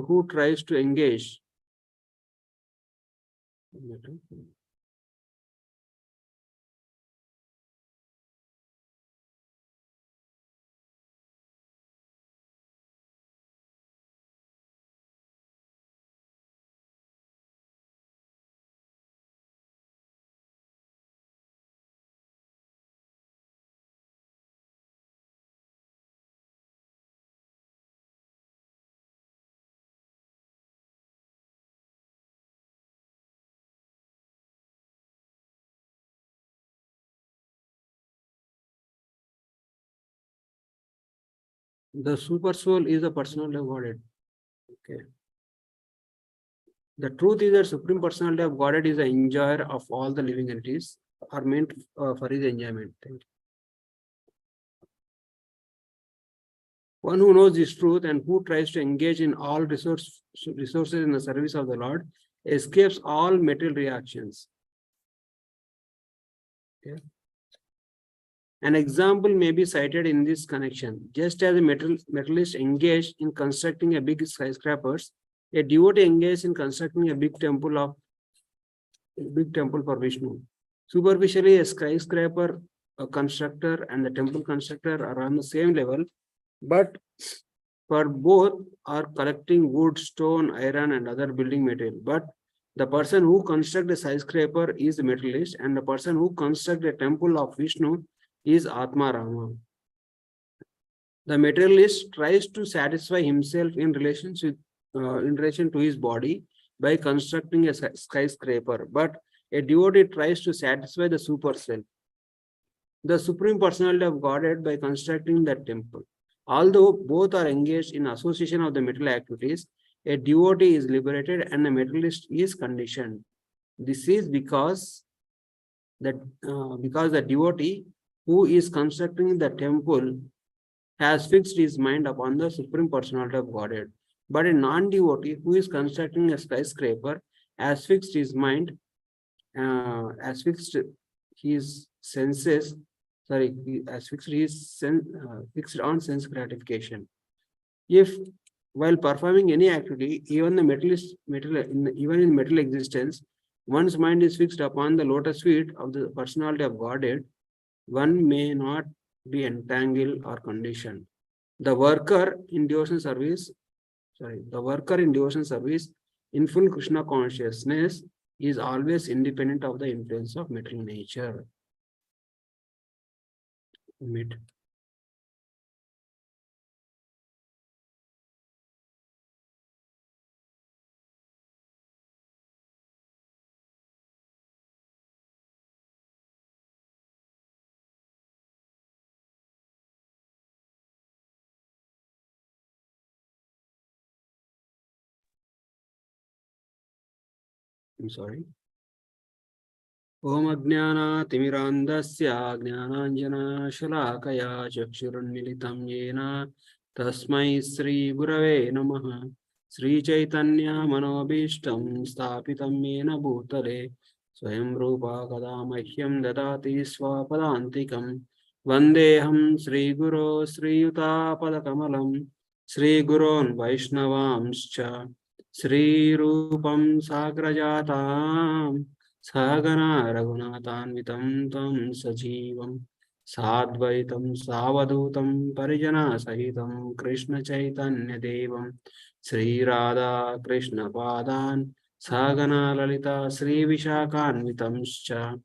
who tries to engage. The super soul is the personality of Godhead. Okay. The truth is that Supreme Personality of Godhead is the enjoyer of all the living entities, are meant for his enjoyment. Thank you. One who knows this truth and who tries to engage in all resources in the service of the Lord escapes all material reactions. Okay. An example may be cited in this connection. Just as a materialist engaged in constructing a big skyscrapers, a devotee engaged in constructing a big temple for Vishnu. Superficially, a skyscraper constructor and the temple constructor are on the same level, but for both are collecting wood, stone, iron, and other building material. But the person who constructs a skyscraper is the materialist, and the person who constructs a temple of Vishnu is Atma Rama. The materialist tries to satisfy himself in relation to his body by constructing a skyscraper, but a devotee tries to satisfy the super self, the Supreme Personality of Godhead, by constructing that temple. Although both are engaged in association of the material activities, a devotee is liberated and a materialist is conditioned. This is because the devotee who is constructing the temple has fixed his mind upon the Supreme Personality of Godhead. But a non-devotee who is constructing a skyscraper has fixed his mind, has fixed his senses, has fixed on sense gratification. If while performing any activity, even in metal existence, one's mind is fixed upon the lotus feet of the personality of Godhead, one may not be entangled or conditioned. The worker in devotion service, in full Krishna consciousness is always independent of the influence of material nature. I'm sorry. Om Ajnana-timirandasya Jnananjana-shalakaya Chakshurunmilitam Yena Tasmai Sri Gurave Namaha Sri Chaitanya Manobishtam Stapitam Yena Bhutale Swayam Rupa Kadamahyam Dadati Swapadantikam Vandeham Sri Guru Sri Yuta Padakamalam Sri Gurun Vaishnavamscha Sri Rupam Sagrajatam Sagana Raghunathanvitam Tam Sajivam Sadvaitam Savadutam Parijana Sahitam Krishna Chaitanya Devam Sri Radha Krishna Padan Sagana Lalita Sri Vishakhanvitamscha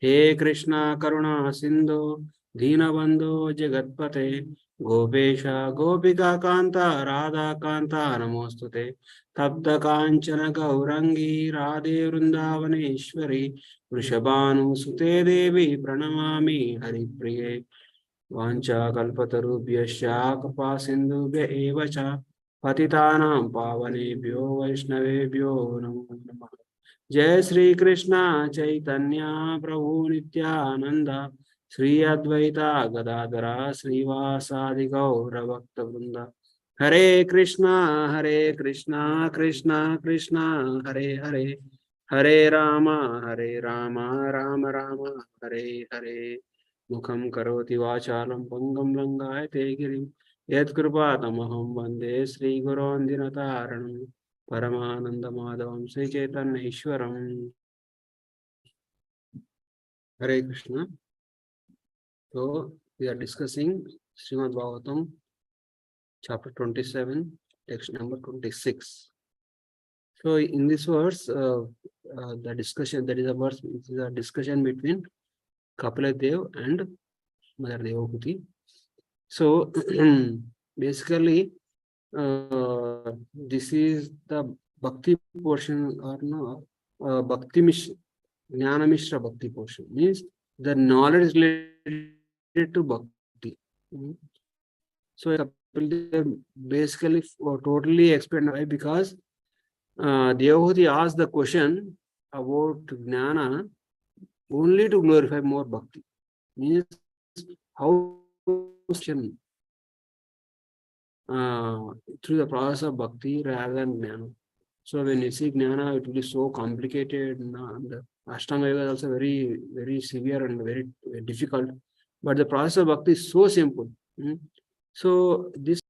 He Krishna Karuna Sindhu Deenabandhu Jagatpate Gopesha Gopika Kanta Radha Kanta Namostute Tapta Kanchana Gaurangi Radhe Vrindavaneshwari Vrishabhanu Sute Devi Pranamami Haripriye Vancha Kalpatarubhyasya Kripa Sindhubhya eva cha Patitanam Pavanebhyo Vaishnavebhyo Namo Namah. Jai Sri Krishna Chaitanya Prabhu Nityananda Sri Advaita Gadadara Srivasadi Gaura Bhakta Vrinda Hare Krishna Krishna Krishna Hare Hare Hare Rama Rama Rama Hare Hare Mukham Karoti Vachalam Pangam Langayate Girim Yat Kripatamaham Vande Sri Gurun Dinataranam Paramananda Madhavam Sri Chaitanya Ishwaram. Hare Krishna. So we are discussing Srimad Bhagavatam, chapter 27, text number 26. So in this verse, the discussion, that is a verse, it is a discussion between Kapila Dev and Mother Devahuti. So basically, this is the Bhakti portion or no, Bhakti Mishra, Jnana Mishra Bhakti portion, means the knowledge related to Bhakti. So Kapil Dev basically totally explained why, because Devahuti asked the question about Jnana only to glorify more Bhakti. Means how through the process of Bhakti rather than Jnana. So when you see Jnana, it will be so complicated. And the Ashtanga Yoga is also very, very severe and very difficult. But the process of Bhakti is so simple. So this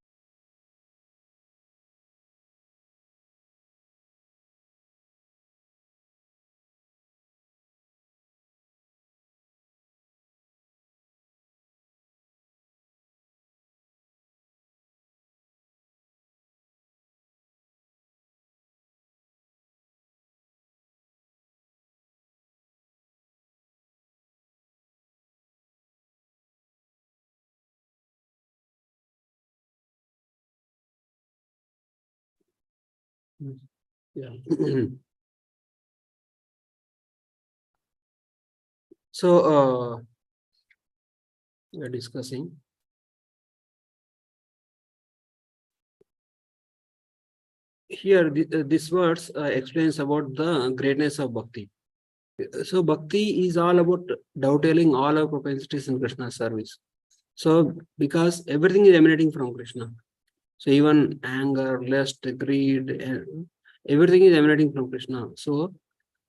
yeah. So we are discussing here. This verse explains about the greatness of Bhakti. So Bhakti is all about dovetailing all our propensities in Krishna's service. So because everything is emanating from Krishna. So even anger, lust, greed, everything is emanating from Krishna. So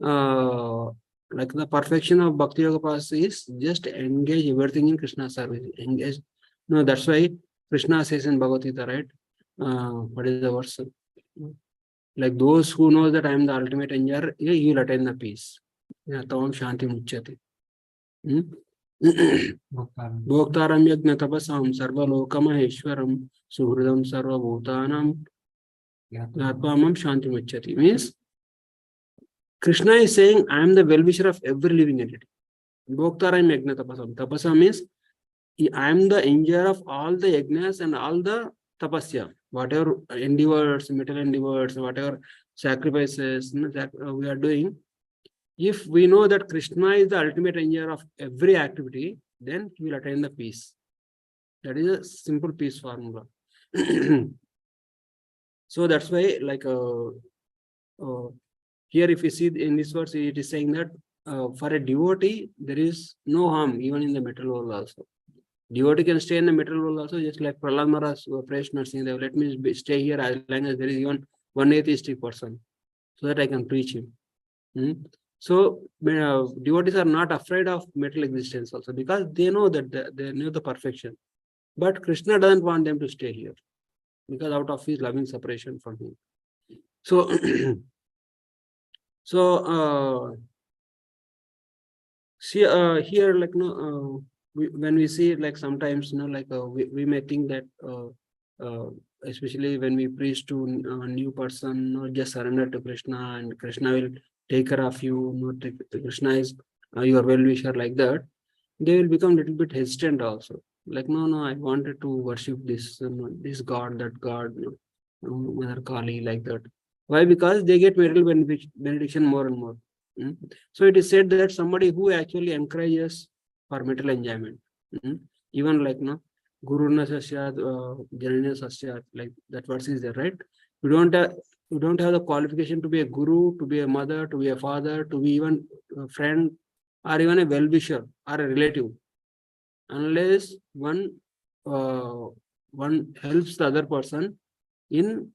like the perfection of Bhakti Yoga process is just engage everything in Krishna's service. Engage. No, that's why Krishna says in Bhagavad Gita, right? What is the verse? Like those who know that I am the ultimate enjoyer, he will attain the peace. Yeah, Tavam Shanti Muchyati. Bhoktaram yajna tapasam sarvalokamaeshwaram suhridam sarvabhutanam atmamam shanti muchyati. Means Krishna is saying, I am the well-wisher of every living entity. Bhoktaram yajna tapasam. Tapasam means I am the enjoyer of all the yajnas and all the tapasya. Whatever endeavors, material endeavors, whatever sacrifices that we are doing. If we know that Krishna is the ultimate enjoyer of every activity, then he will attain the peace. That is a simple peace formula. So that's why, like here, if you see in this verse, it is saying that for a devotee, there is no harm even in the material world also. Devotee can stay in the material world also, just like Prahlad Maharaj praised Narasimha Dev. Let me stay here as long as there is even one atheistic person, so that I can preach him. So devotees are not afraid of material existence also, because they know that they know the perfection. But Krishna doesn't want them to stay here, because out of his loving separation from him. So, see here, like when we see, like sometimes like we may think that especially when we preach to a new person, just surrender to Krishna and Krishna will take care of you. Krishna is your well-wisher, like that. They will become a little bit hesitant also. Like, no, I wanted to worship this this god, that god, Mother Kali, like that. Why? Because they get material benediction more and more. So it is said that somebody who actually encourages for material enjoyment, even like Guru na sasyat, Janina sasyat, like that verse is there, right? You don't have the qualification to be a guru, to be a mother, to be a father, to be even a friend, or even a well-wisher or a relative, unless one helps the other person in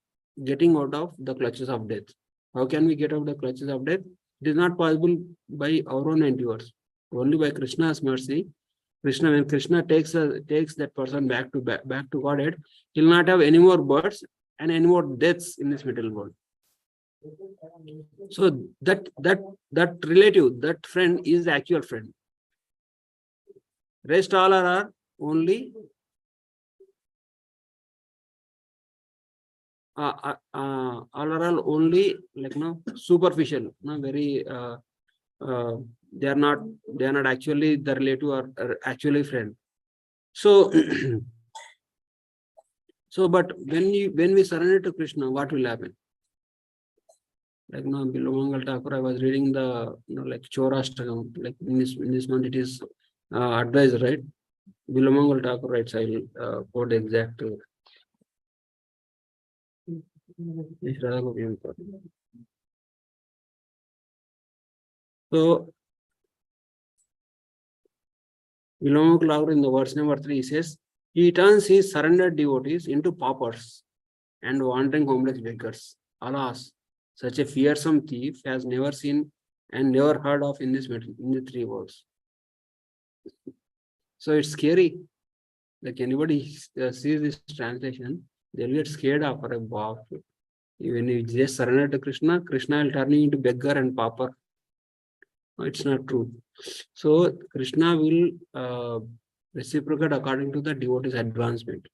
getting out of the clutches of death. How can we get out of the clutches of death? It is not possible by our own endeavors, only by Krishna's mercy. Krishna, when Krishna takes that person back to Godhead, he'll not have any more births and any more deaths in this material world. So that relative, that friend is the actual friend. Rest all are only all are only like superficial, very they are not actually the relative or actually friend. So so but when we surrender to Krishna, what will happen? Like Bilomangal Thakur, I was reading the like Chorashtakam, like in this month it is advised, right? Bilomangal Thakur writes, I will quote the exact. So Bilomangal Thakur in the verse number 3 he says, he turns his surrendered devotees into paupers and wandering homeless beggars. Alas, such a fearsome thief has never seen and never heard of in the three worlds. So it's scary. Like anybody sees this translation, they'll get scared of a box. When you just surrender to Krishna, Krishna will turn you into beggar and pauper. No, it's not true. So Krishna will reciprocate according to the devotee's advancement.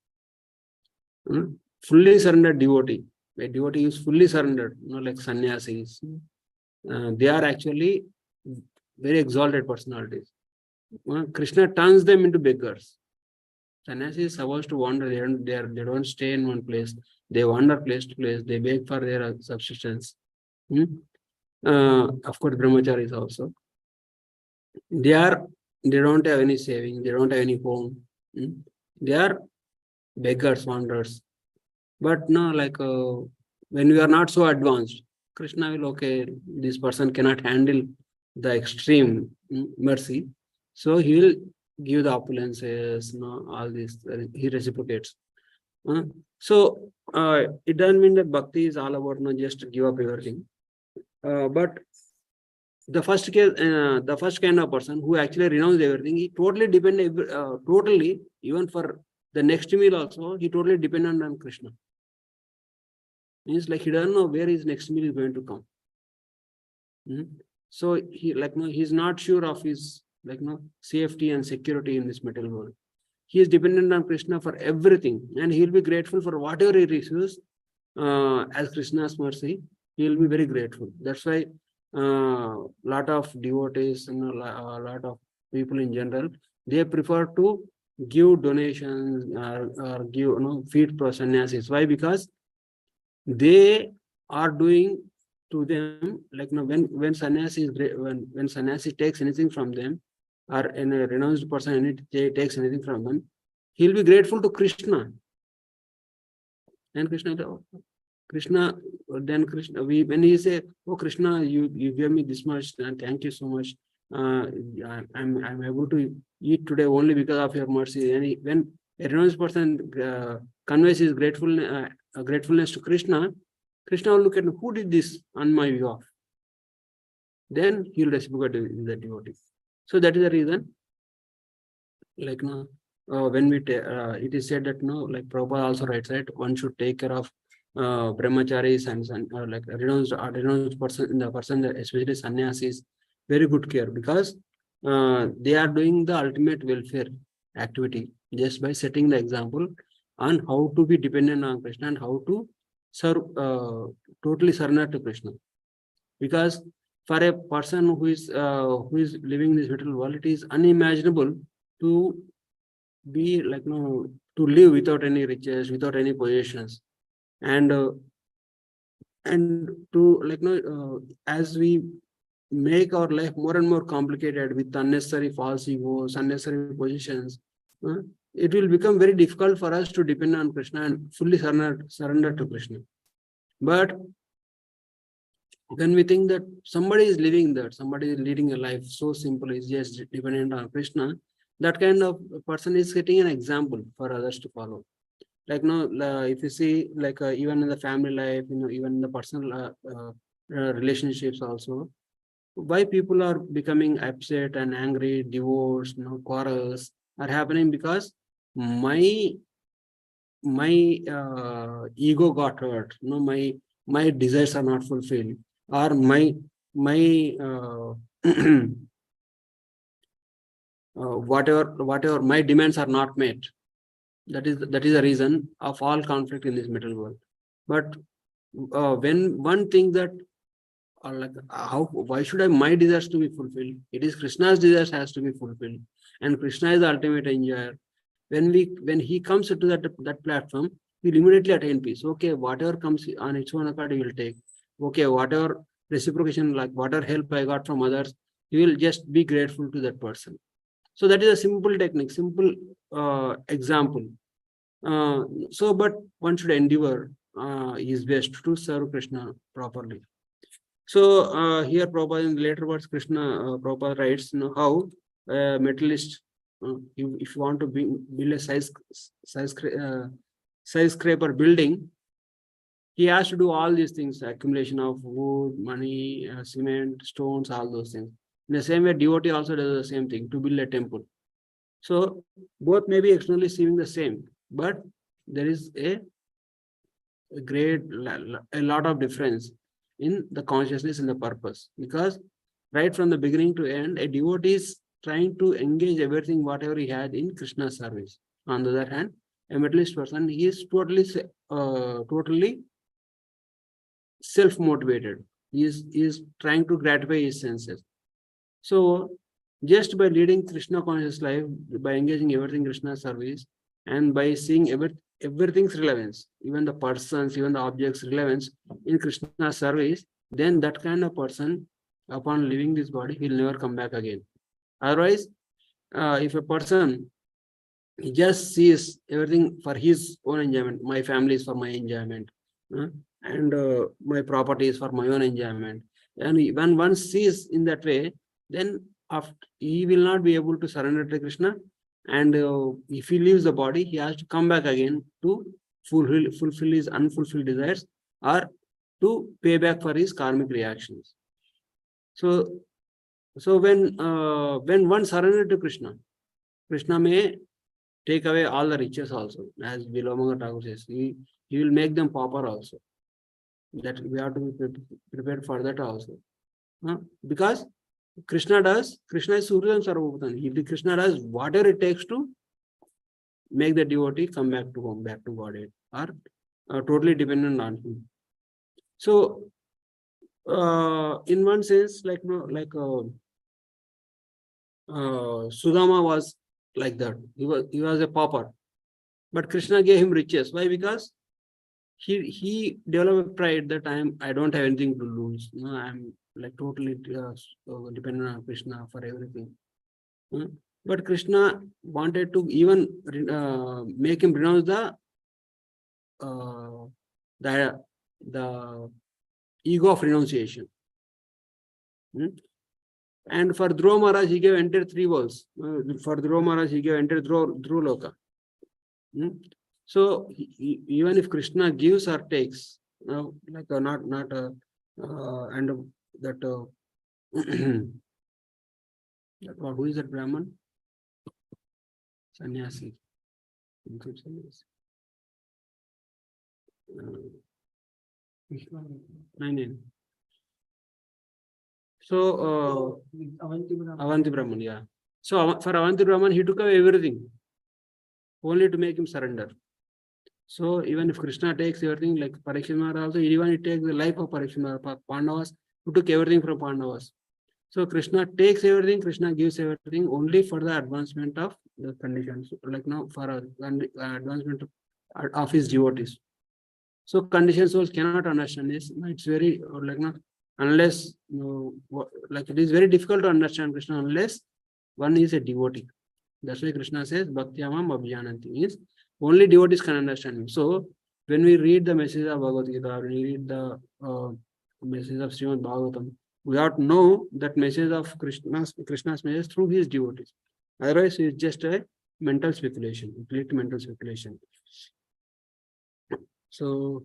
Fully surrendered devotee. A devotee is fully surrendered, like sannyasis. They are actually very exalted personalities. Krishna turns them into beggars. Sannyasi is supposed to wander. They don't stay in one place. They wander place to place. They beg for their subsistence. Of course, brahmacharis also. They don't have any saving. They don't have any home. They are beggars, wanderers. But no, like when we are not so advanced, Krishna will, okay, this person cannot handle the extreme mercy. So he will give the opulences, all this, he reciprocates. So it doesn't mean that bhakti is all about just give up everything. But the first case, the first kind of person who actually renounced everything, he totally depended, totally, even for the next meal also, he totally dependent on Krishna. Means like he doesn't know where his next meal is going to come. So he he's not sure of his safety and security in this material world. He is dependent on Krishna for everything, and he will be grateful for whatever he receives as Krishna's mercy. He will be very grateful. That's why lot of devotees, a lot of people in general, they prefer to give donations or give feed pro sannyasis. Why? Because they are doing to them when sannyasi is when sannyasi takes anything from them, or a renounced person takes anything from them, he'll be grateful to Krishna. And Krishna, when he say, "Oh Krishna, you gave me this much, and thank you so much. I'm able to eat today only because of your mercy." And when a renounced person conveys his gratefulness to Krishna, Krishna will look at who did this on my behalf. Then he will reciprocate the devotee. So that is the reason. When we it is said that like Prabhupada also writes that one should take care of brahmacharis and renounced person, the person that especially sannyasis, very good care, because they are doing the ultimate welfare activity just by setting the example on how to be dependent on Krishna and how to serve totally surrender to Krishna. Because for a person who is living in this material world, it is unimaginable to be to live without any riches, without any possessions, and to as we make our life more and more complicated with unnecessary false egos, unnecessary positions, it will become very difficult for us to depend on Krishna and fully surrender to Krishna. But when we think that somebody is living that, somebody is leading a life so simple, is just dependent on Krishna, that kind of person is setting an example for others to follow. If you see, even in the family life, even in the personal relationships also, why people are becoming upset and angry, divorced, quarrels, are happening because my ego got hurt. My desires are not fulfilled, or my whatever my demands are not met. That is the reason of all conflict in this material world. But when one thinks that, like, why should my desires to be fulfilled? It is Krishna's desires has to be fulfilled, and Krishna is the ultimate enjoyer. When he comes to that platform, he'll immediately attain peace. Okay, whatever comes on its own account, he will take. Okay, whatever reciprocation, like whatever help I got from others, he will just be grateful to that person. So that is a simple technique, simple example. But one should endeavor his best to serve Krishna properly. So here Prabhupada, in later words, Krishna, Prabhupada writes, how metalist, if you want to build a skyscraper building, he has to do all these things: accumulation of wood, money, cement, stones, all those things. In the same way, devotee also does the same thing to build a temple. So both may be externally seeming the same, but there is a lot of difference in the consciousness and the purpose, because right from the beginning to end, a devotee is trying to engage everything whatever he had in Krishna's service. On the other hand, a materialist person, he is totally self-motivated. He is trying to gratify his senses. So just by leading Krishna conscious life, by engaging everything Krishna service, and by seeing everything's relevance, even the persons, even the objects' relevance in Krishna's service, then that kind of person, upon leaving this body, will never come back again. Otherwise, if a person, he just sees everything for his own enjoyment, my family is for my enjoyment, and my property is for my own enjoyment, and when one sees in that way, then after, he will not be able to surrender to Krishna, and if he leaves the body, he has to come back again to fulfill his unfulfilled desires, or to pay back for his karmic reactions. So when one surrenders to Krishna, Krishna may take away all the riches also, as Vilomanga Thakur says. He will make them pauper also. That we have to be prepared for that also. Because Krishna is Suryam Sarvabhutan. Krishna does whatever it takes to make the devotee come back to home, back to Godhead, or totally dependent on him. So, in one sense, Sudama was like that. He was a pauper, but Krishna gave him riches. Why? Because he developed pride that I don't have anything to lose. I'm like totally dependent on Krishna for everything. But Krishna wanted to even make him renounce the ego of renunciation. And for Dhruva Maharaj, he gave entire 3 worlds. For Dhruva Maharaj, he gave entire Dhruva Loka. So even if Krishna gives or takes, and that who is that Brahman? Sannyasi. Nine. So Avanti Brahman, yeah. So for Avanti Brahman, he took away everything, only to make him surrender. So even if Krishna takes everything, like Parikshit Maharaj also, even he takes the life of Parikshit Maharaj, Pandavas, who took everything from Pandavas. So Krishna takes everything, Krishna gives everything only for the advancement of the conditions, like now for advancement of his devotees. So conditioned souls cannot understand this. It's very unless it is very difficult to understand Krishna unless one is a devotee. That's why Krishna says Bhaktyamam Abhijananti, means only devotees can understand him. So when we read the message of Bhagavad Gita, when we read the message of Srimad Bhagavatam, we have to know that message of Krishna's message through his devotees. Otherwise, it's just a mental speculation, complete mental speculation. So,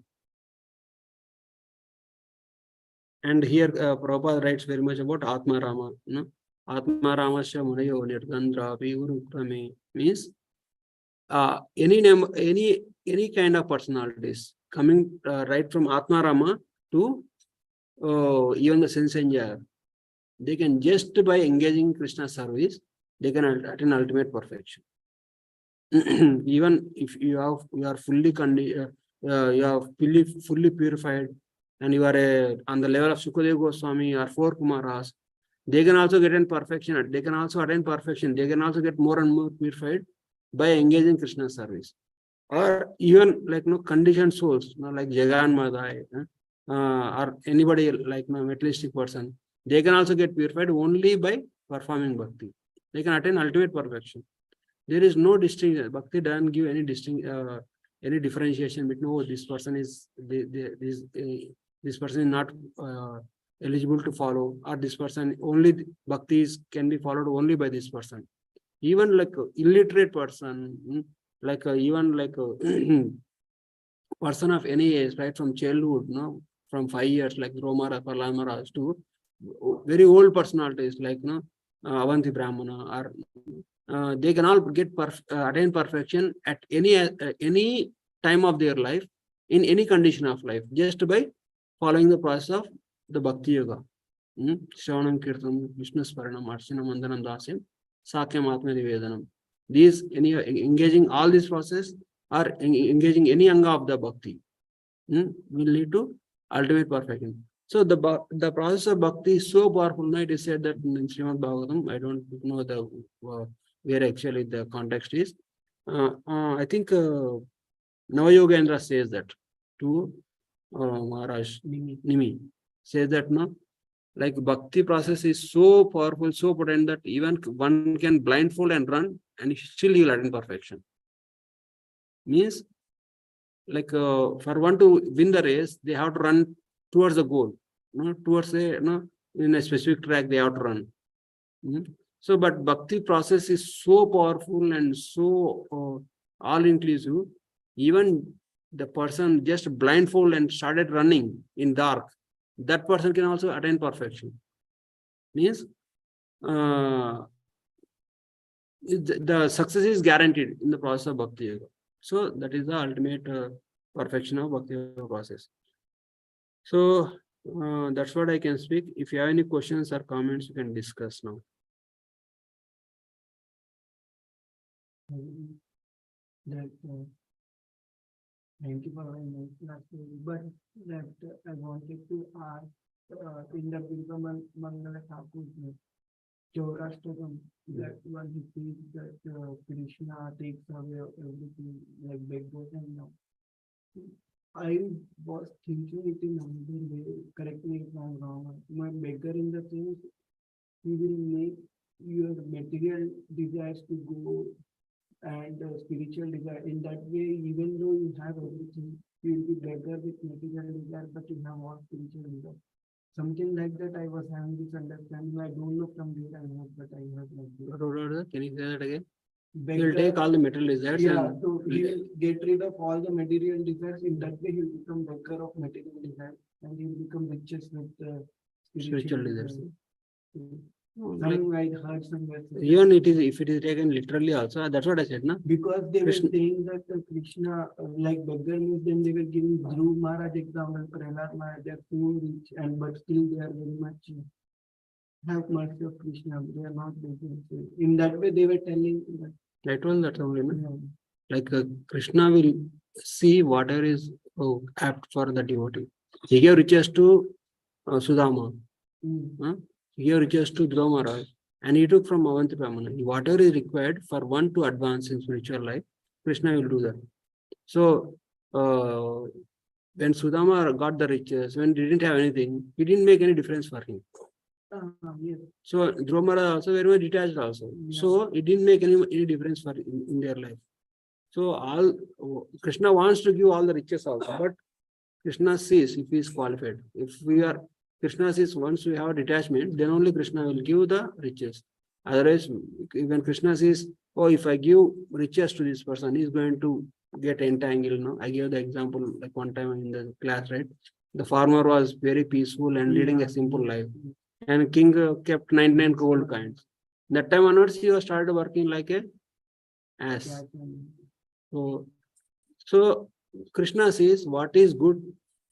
and here Prabhupada writes very much about Atma Rama. Atma Ramasya Munayo Nirgandrapi Urukrame means any kind of personalities coming right from Atma Rama to even the sense enjoyer, they can just by engaging Krishna service, they can attain ultimate perfection. Even if you are fully you are fully purified, and you are on the level of Sukadeva Goswami or four Kumaras, they can also get in perfection. They can also attain perfection. They can also get more and more purified by engaging Krishna service. Or even like conditioned souls, like Jagan Madai, or anybody like materialistic person, they can also get purified only by performing bhakti. They can attain ultimate perfection. There is no distinction. Bhakti doesn't give any any differentiation between this person is this person is not eligible to follow, or this person only bhakti can be followed only by this person. Even like illiterate person, like even like a person of any age, right from childhood, from 5 years, like Romara, Palamaras, to very old personalities like Avanti Brahmana, or they can all get attain perfection at any time of their life, in any condition of life, just by following the process of the Bhakti Yoga. Shravanam Kirtanam, Vishnu Sparanam, Archanam, Vandanam, Dasyam, Sakyam Atma Nivedanam. These engaging all this process, or engaging any anga of the bhakti, will lead to ultimate perfection. So the process of bhakti is so powerful. Now it is said that in Srimad Bhagavatam, I don't know the where actually the context is. I think Navayogendra says that to Maharaj Nimi says that like bhakti process is so powerful, so potent that even one can blindfold and run, and still he will attain perfection. Means like for one to win the race, they have to run towards the goal, towards in a specific track they have to run. So, but bhakti process is so powerful and so all-inclusive. Even the person just blindfold and started running in dark, that person can also attain perfection. Means the success is guaranteed in the process of bhakti yoga. So that is the ultimate perfection of bhakti yoga process. So that's what I can speak. If you have any questions or comments, you can discuss now. That thank you for but that I wanted to ask in the Bilva Mangala Thakur Chaurashtakam, that one he says that Krishna takes away everything like beggars and now. I was thinking it in another way, correct me if I'm wrong. My beggar in the sense, he will make your material desires to go and spiritual desire. In that way, even though you have everything, you will be beggar with material desire, but you have all spiritual desire. Something like that I was having this understanding. I don't know from where I have, but I have like this. Can you say that again? Beggar, He will take all the material desires. Yeah, so he will get rid of all the material desires. In that way, he will become beggar of material desires, and he will become richest with spiritual desires. I heard somewhere. Even it is, if it is taken literally also, that's what I said, na? Because they Krishna, were saying that Krishna, like beggar means, then they were giving Dhruv Maharaj example, Prahlad Maharaj, they are so rich, and but still they are very much have mercy of Krishna. They are not beggars. In that way, they were telling that. That one, that's only, like Krishna will see whatever is apt for the devotee. He gave riches to Sudama. He gave riches to Dhruva Maharaj. And he took from Avanti Brahmana. Whatever is required for one to advance in spiritual life, Krishna will do that. So, when Sudama got the riches, when he didn't have anything, he didn't make any difference for him. Yes. So, Dhruva Maharaj also very much detached also. Yeah. So, it didn't make any difference for in their life. So, Krishna wants to give all the riches also, but Krishna sees if he is qualified. If Krishna says once we have a detachment, then only Krishna will give the riches. Otherwise, when Krishna says, oh, if I give riches to this person, he's going to get entangled. No? I gave the example like one time in the class, right? The farmer was very peaceful and leading a simple life. and king kept 99 gold coins. That time onwards, he was started working like a ass. So Krishna says what is good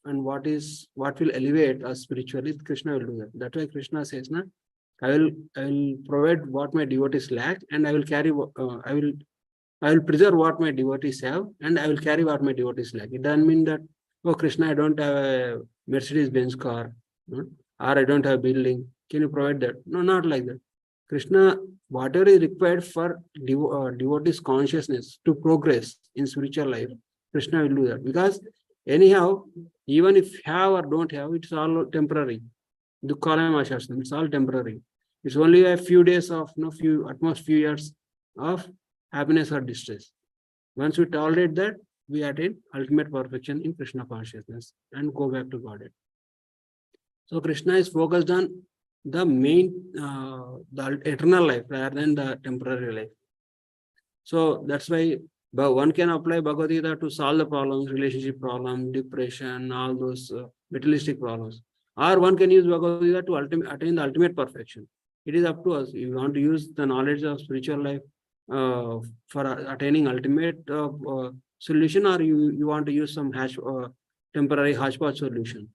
and what will elevate us spiritually. Krishna will do that. That's why Krishna says, "Na, I will provide what my devotees lack, and I will carry. I will preserve what my devotees have, and I will carry what my devotees lack." It doesn't mean that, oh Krishna, I don't have a Mercedes Benz car, no? Or I don't have a building. Can you provide that? No, not like that. Krishna, whatever is required for devotees' consciousness to progress in spiritual life, Krishna will do that. Because anyhow, even if have or don't have, it's all temporary. It's all temporary. It's only a few days of at most few years of happiness or distress. Once we tolerate that, we attain ultimate perfection in Krishna consciousness and go back to Godhead. So Krishna is focused on the eternal life rather than the temporary life. So that's why one can apply Bhagavad Gita to solve the problems, relationship problem, depression, all those materialistic problems. Or one can use Bhagavad Gita to attain the ultimate perfection. It is up to us. If you want to use the knowledge of spiritual life for attaining ultimate solution, or you want to use some temporary hodgepodge solution.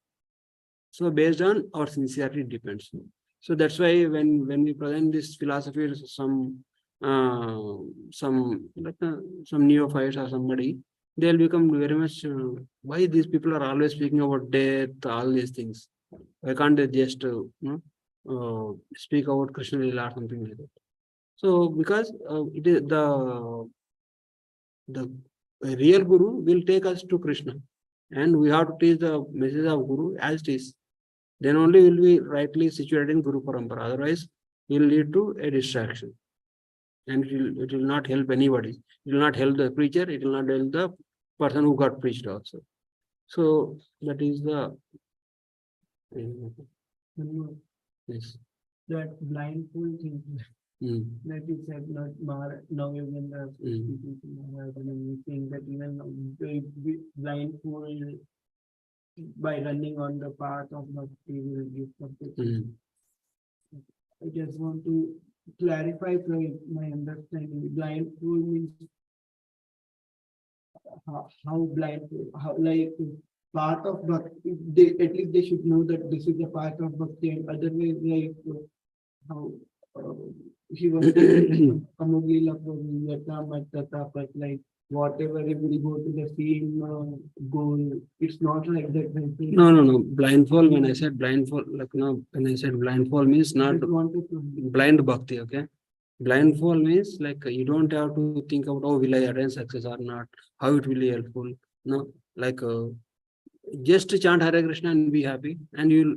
So based on our sincerity depends. So that's why when we present this philosophy to some neophytes or somebody, they'll become very much why these people are always speaking about death, all these things. Why can't they just speak about Krishna Lila or something like that? So because it is the real Guru will take us to Krishna, and we have to teach the message of Guru as it is. Then only will be rightly situated in Guru Parampara. Otherwise, it will lead to a distraction. And it will not help anybody. It will not help the preacher. It will not help the person who got preached also. So that is the yes. That blindfold thing that you said, not now even the saying that even blindfold by running on the path of bhakti will give something. I just want to clarify my understanding. Blindfold means how blindfold, how like part of bhakti. They at least they should know that this is a part of bhakti, and otherwise like how he was but like whatever it will go to the same goal. It's not like that. No. Blindfold. When I said blindfold, when I said blindfold means not blind bhakti. Okay. Blindfold means like you don't have to think about will I attain success or not, how it will be helpful. No, like just chant Hare Krishna and be happy, and you'll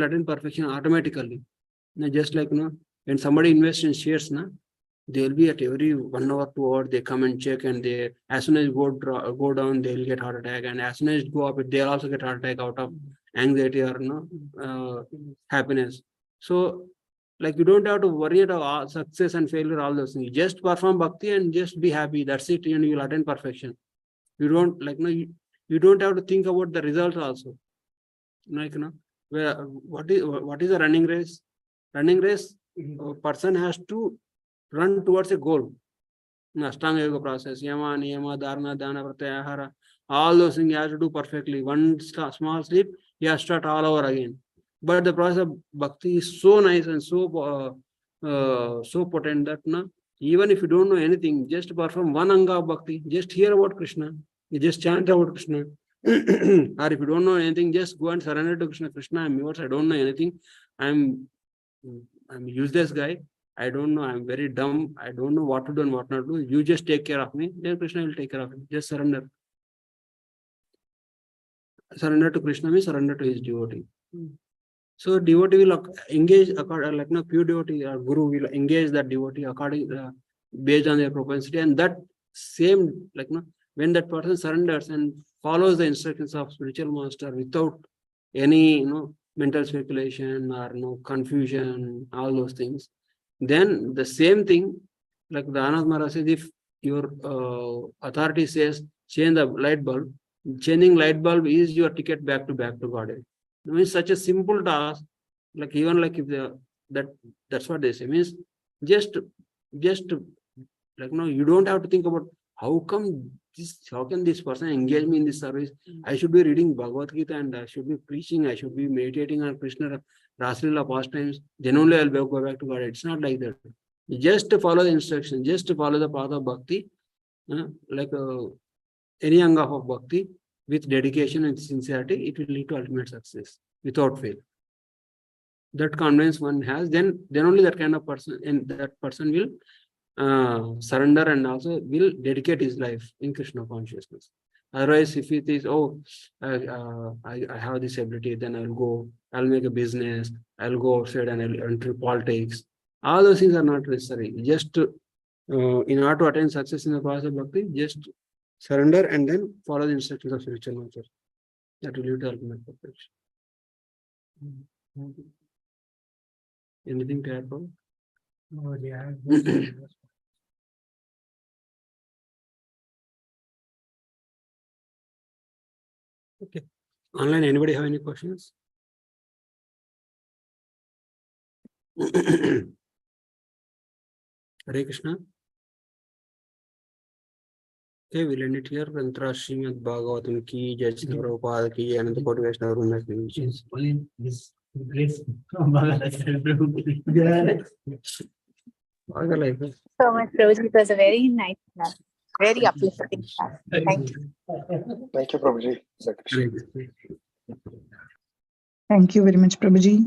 attain perfection automatically. Now, just like when somebody invests in shares, they'll be at every 1 hour, 2 hours, they come and check, and they as soon as go down, they'll get heart attack, and as soon as go up, they'll also get heart attack out of anxiety or happiness. So like you don't have to worry about success and failure, all those things. You just perform bhakti and just be happy. That's it, and you'll attain perfection. You don't you don't have to think about the results also. Like what is a running race? Running race, a person has to run towards a goal. Ashtanga yoga process, yama, niyama, dharana, dana, pratyahara, all those things he has to do perfectly. One small slip, he has to start all over again. But the process of bhakti is so nice and so potent that even if you don't know anything, just perform one anga of bhakti, just hear about Krishna, you just chant about Krishna. Or if you don't know anything, just go and surrender to Krishna. Krishna, I'm yours, I don't know anything. I'm useless guy. I don't know. I'm very dumb. I don't know what to do and what not to do. You just take care of me. Then Krishna will take care of you. Just surrender. Surrender to Krishna means surrender to his devotee. So devotee will engage pure devotee or guru will engage that devotee according based on their propensity, and that same when that person surrenders and follows the instructions of spiritual master without any mental speculation or confusion, all those things, then the same thing, like the Anand Maharaj says, if your authority says change the light bulb, changing light bulb is your ticket back to Godhead. It means such a simple task, like even like if that's what they say, means just like no, you don't have to think about how can this person engage me in this service. I should be reading Bhagavad Gita and I should be preaching, I should be meditating on Krishna Raslila pastimes, then only I'll go back to God. It's not like that. You just follow the instruction, just follow the path of bhakti, like any anga of bhakti, with dedication and sincerity, it will lead to ultimate success without fail. That confidence one has, then only that kind of person, and that person will surrender and also will dedicate his life in Krishna consciousness. Otherwise, if it is, I have this ability, then I'll make a business, I'll go outside and I'll enter politics. All those things are not necessary. Just in order to attain success in the path of bhakti, just surrender and then follow the instructions of spiritual nature. That will lead to ultimate perfection. Anything to add, Prabhu? No, yeah. Okay. Online, anybody have any questions? Hare Krishna. Okay, we'll end it here. Mantra Srimad Bhagavatam ki Jai, Srila Prabhupada ki, Ananda Koti Vaishnava Vrinda ki. Only this grace from Bhagavat. Yeah. So much, Prabhuji. It was a very nice class. Very uplifting class. Thank you. Thank you, Prabhuji. Hare Krishna. Thank you very much, Prabhuji.